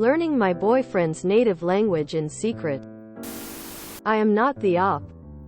Learning my boyfriend's native language in secret. I am not the op.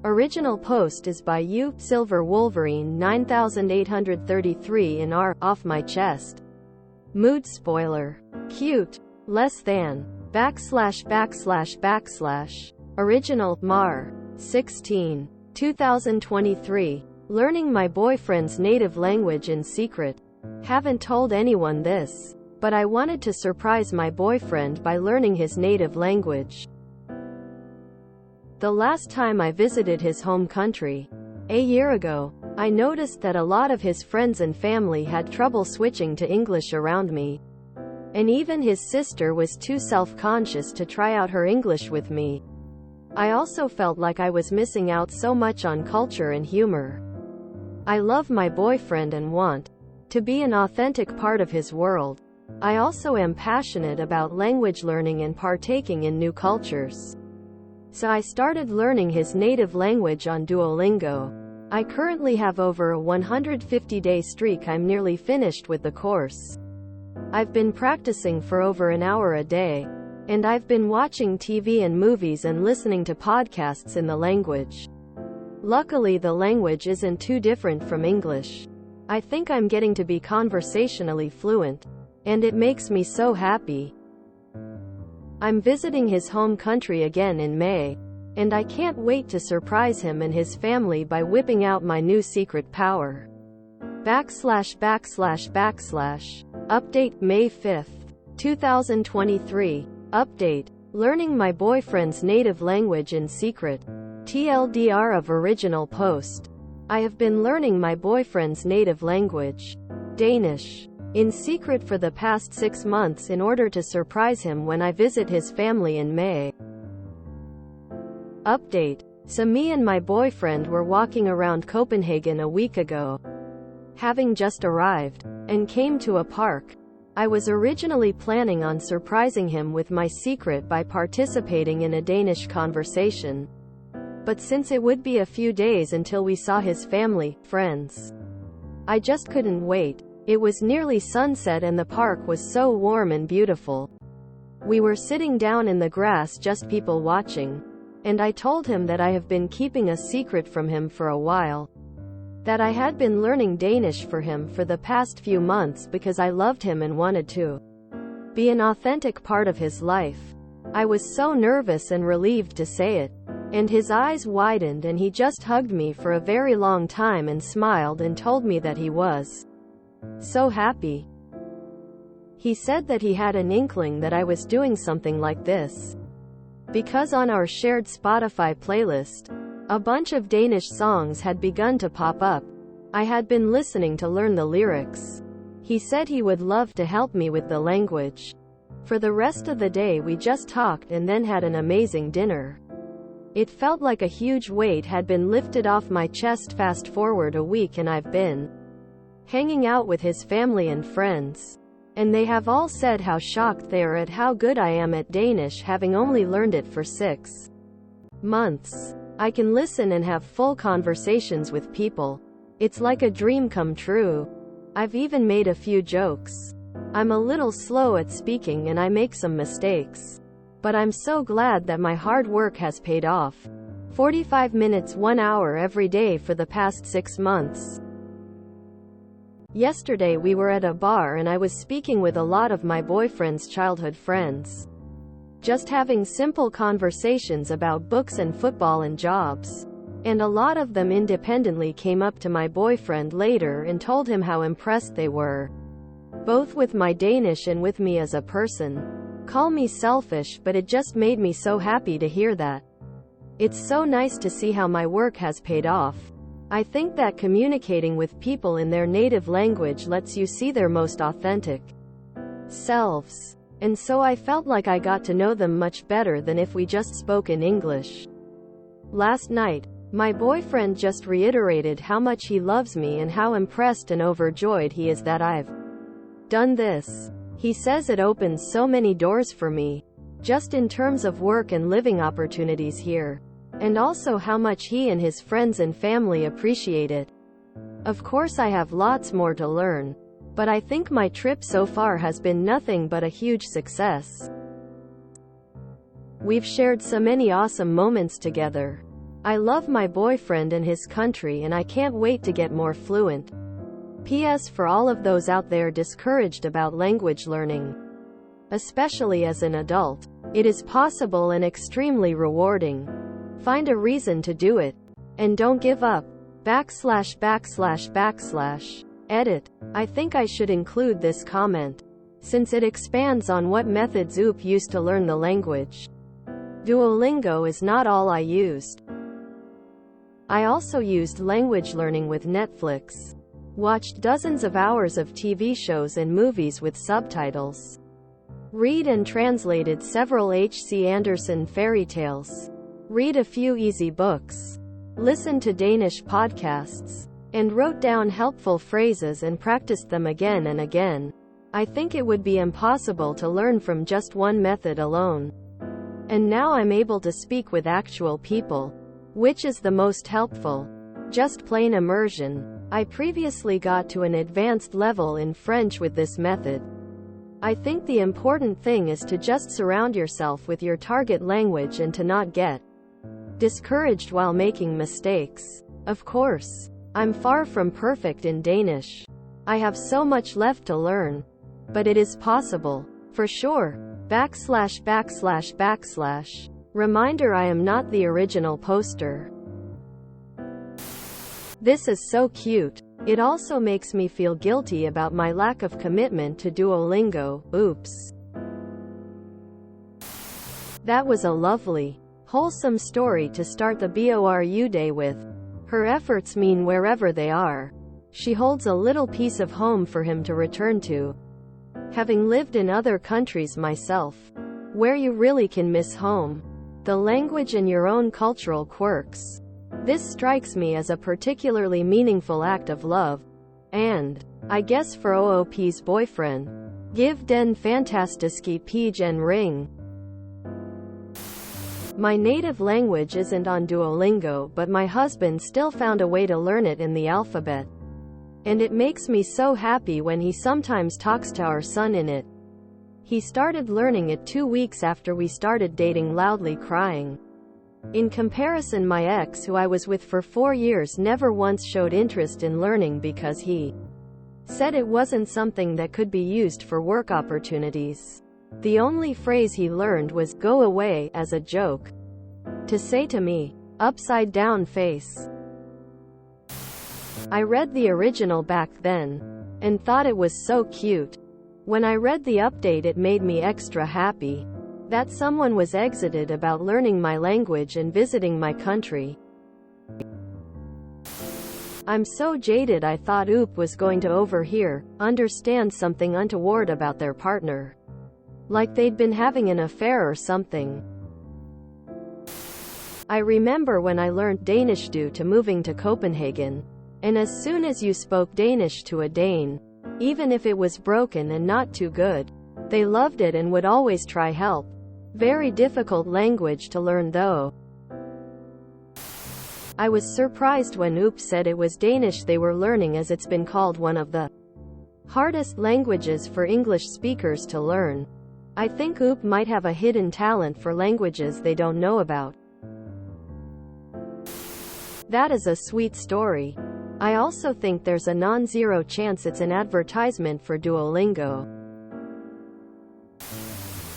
Original post is by U Silver Wolverine 9833 in R. Off my chest. Mood spoiler. Cute. Less than. // Original Mar. 16. 2023. Learning my boyfriend's native language in secret. Haven't told anyone this, but I wanted to surprise my boyfriend by learning his native language. The last time I visited his home country, a year ago, I noticed that a lot of his friends and family had trouble switching to English around me. And even his sister was too self-conscious to try out her English with me. I also felt like I was missing out so much on culture and humor. I love my boyfriend and want to be an authentic part of his world. I also am passionate about language learning and partaking in new cultures. So I started learning his native language on Duolingo. I currently have over a 150-day streak. I'm nearly finished with the course. I've been practicing for over an hour a day, and I've been watching TV and movies and listening to podcasts in the language. Luckily, the language isn't too different from English. I think I'm getting to be conversationally fluent, and it makes me so happy. I'm visiting his home country again in May, and I can't wait to surprise him and his family by whipping out my new secret power. // Update May 5th, 2023. Update. Learning my boyfriend's native language in secret. TLDR of original post. I have been learning my boyfriend's native language, Danish, in secret for the past 6 months in order to surprise him when I visit his family in May. Update. So me and my boyfriend were walking around Copenhagen a week ago, having just arrived, and came to a park. I was originally planning on surprising him with my secret by participating in a Danish conversation. But since it would be a few days until we saw his family, friends, I just couldn't wait. It was nearly sunset and the park was so warm and beautiful. We were sitting down in the grass, just people watching. And I told him that I have been keeping a secret from him for a while. That I had been learning Danish for him for the past few months because I loved him and wanted to be an authentic part of his life. I was so nervous and relieved to say it. And his eyes widened and he just hugged me for a very long time and smiled and told me that he was so happy. He said that he had an inkling that I was doing something like this, because on our shared Spotify playlist, a bunch of Danish songs had begun to pop up. I had been listening to learn the lyrics. He said he would love to help me with the language. For the rest of the day we just talked and then had an amazing dinner. It felt like a huge weight had been lifted off my chest. Fast forward a week and I've been hanging out with his family and friends. And they have all said how shocked they are at how good I am at Danish, having only learned it for 6 months. I can listen and have full conversations with people. It's like a dream come true. I've even made a few jokes. I'm a little slow at speaking and I make some mistakes. But I'm so glad that my hard work has paid off. 45 minutes 1 hour every day for the past 6 months. Yesterday we were at a bar and I was speaking with a lot of my boyfriend's childhood friends. Just having simple conversations about books and football and jobs. And a lot of them independently came up to my boyfriend later and told him how impressed they were, both with my Danish and with me as a person. Call me selfish, but it just made me so happy to hear that. It's so nice to see how my work has paid off. I think that communicating with people in their native language lets you see their most authentic selves. And so I felt like I got to know them much better than if we just spoke in English. Last night, my boyfriend just reiterated how much he loves me and how impressed and overjoyed he is that I've done this. He says it opens so many doors for me, just in terms of work and living opportunities here. And also how much he and his friends and family appreciate it. Of course I have lots more to learn, but I think my trip so far has been nothing but a huge success. We've shared so many awesome moments together. I love my boyfriend and his country, and I can't wait to get more fluent. P.S. For all of those out there discouraged about language learning, especially as an adult, it is possible and extremely rewarding. Find a reason to do it. And don't give up. // Edit. I think I should include this comment, since it expands on what methods Oop used to learn the language. Duolingo is not all I used. I also used language learning with Netflix. Watched dozens of hours of TV shows and movies with subtitles. Read and translated several H.C. Andersen fairy tales. Read a few easy books. Listened to Danish podcasts. And wrote down helpful phrases and practiced them again and again. I think it would be impossible to learn from just one method alone. And now I'm able to speak with actual people. Which is the most helpful? Just plain immersion. I previously got to an advanced level in French with this method. I think the important thing is to just surround yourself with your target language and to not get discouraged while making mistakes. Of course, I'm far from perfect in Danish. I have so much left to learn. But it is possible. For sure. // Reminder: I am not the original poster. This is so cute. It also makes me feel guilty about my lack of commitment to Duolingo. Oops. That was a lovely, wholesome story to start the BORU day with. Her efforts mean wherever they are, she holds a little piece of home for him to return to. Having lived in other countries myself, where you really can miss home, the language and your own cultural quirks, this strikes me as a particularly meaningful act of love. And, I guess for OOP's boyfriend, give den fantastiske pige en ring. My native language isn't on Duolingo, but my husband still found a way to learn it in the alphabet. And it makes me so happy when he sometimes talks to our son in it. He started learning it 2 weeks after we started dating, loudly crying. In comparison, my ex, who I was with for 4 years, never once showed interest in learning because he said it wasn't something that could be used for work opportunities. The only phrase he learned was "go away" as a joke to say to me, "upside down face." I read the original back then and thought it was so cute. When I read the update, it made me extra happy that someone was excited about learning my language and visiting my country. I'm so jaded. I thought Oop was going to overhear, understand something untoward about their partner. Like they'd been having an affair or something. I remember when I learned Danish due to moving to Copenhagen. And as soon as you spoke Danish to a Dane, even if it was broken and not too good, they loved it and would always try help. Very difficult language to learn though. I was surprised when Oop said it was Danish they were learning, as it's been called one of the hardest languages for English speakers to learn. I think Oop might have a hidden talent for languages they don't know about. That is a sweet story. I also think there's a non-zero chance it's an advertisement for Duolingo.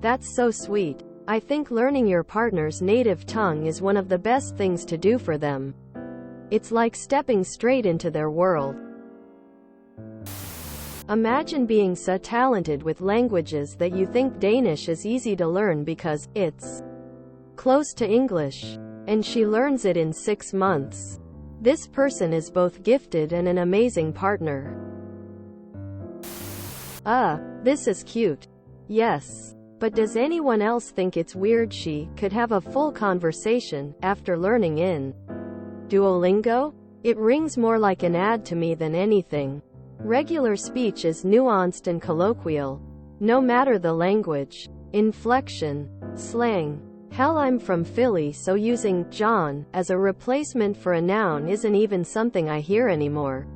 That's so sweet. I think learning your partner's native tongue is one of the best things to do for them. It's like stepping straight into their world. Imagine being so talented with languages that you think Danish is easy to learn because it's close to English, and she learns it in 6 months. This person is both gifted and an amazing partner. This is cute. Yes. But does anyone else think it's weird she could have a full conversation after learning in Duolingo? It rings more like an ad to me than anything. Regular speech is nuanced and colloquial, no matter the language, inflection, slang. Hell, I'm from Philly, so using John as a replacement for a noun isn't even something I hear anymore.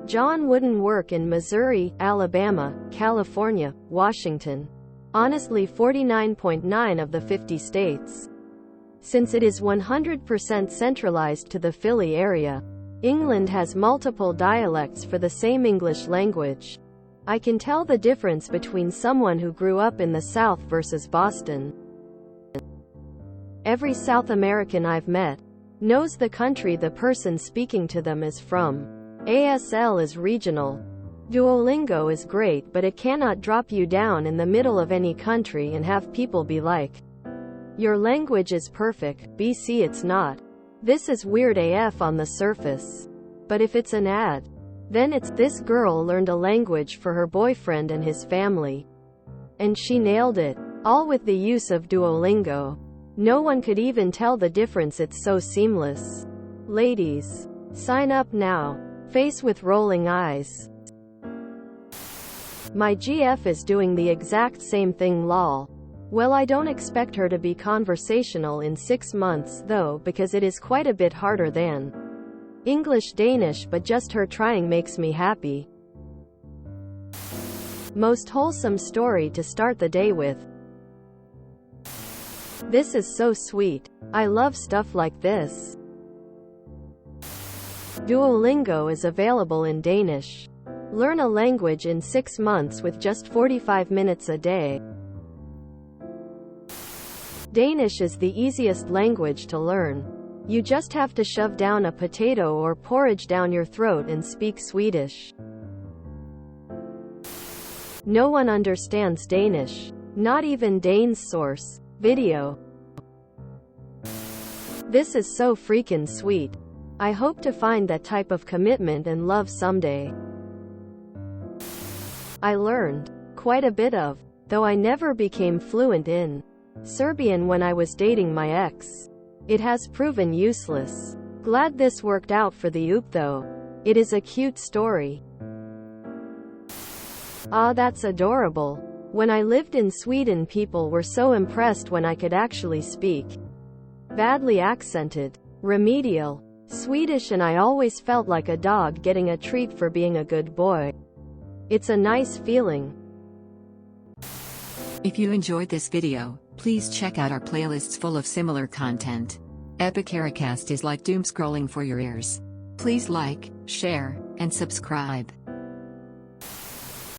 John wouldn't work in Missouri, Alabama, California, Washington. Honestly, 49.9 of the 50 states. Since it is 100% centralized to the Philly area, England has multiple dialects for the same English language. I can tell the difference between someone who grew up in the South versus Boston. Every South American I've met knows the country the person speaking to them is from. ASL is regional. Duolingo is great, but it cannot drop you down in the middle of any country and have people be like, "Your language is perfect, BC it's not." This is weird AF on the surface. But if it's an ad, then it's, "This girl learned a language for her boyfriend and his family. And she nailed it. All with the use of Duolingo. No one could even tell the difference, it's so seamless." Ladies, sign up now. Face with rolling eyes. My GF is doing the exact same thing lol. Well, I don't expect her to be conversational in 6 months though, because it is quite a bit harder than English Danish, but just her trying makes me happy. Most wholesome story to start the day with. This is so sweet. I love stuff like this. Duolingo is available in Danish. Learn a language in 6 months with just 45 minutes a day. Danish is the easiest language to learn. You just have to shove down a potato or porridge down your throat and speak Swedish. No one understands Danish. Not even Dane's source video. This is so freaking sweet. I hope to find that type of commitment and love someday. I learned quite a bit of, though I never became fluent in, Serbian when I was dating my ex. It has proven useless. Glad this worked out for the oop though. It is a cute story. Ah, that's adorable. When I lived in Sweden, people were so impressed when I could actually speak badly accented, remedial Swedish, and I always felt like a dog getting a treat for being a good boy. It's a nice feeling. If you enjoyed this video, please check out our playlists full of similar content. Epicaricast is like doom scrolling for your ears. Please like, share, and subscribe.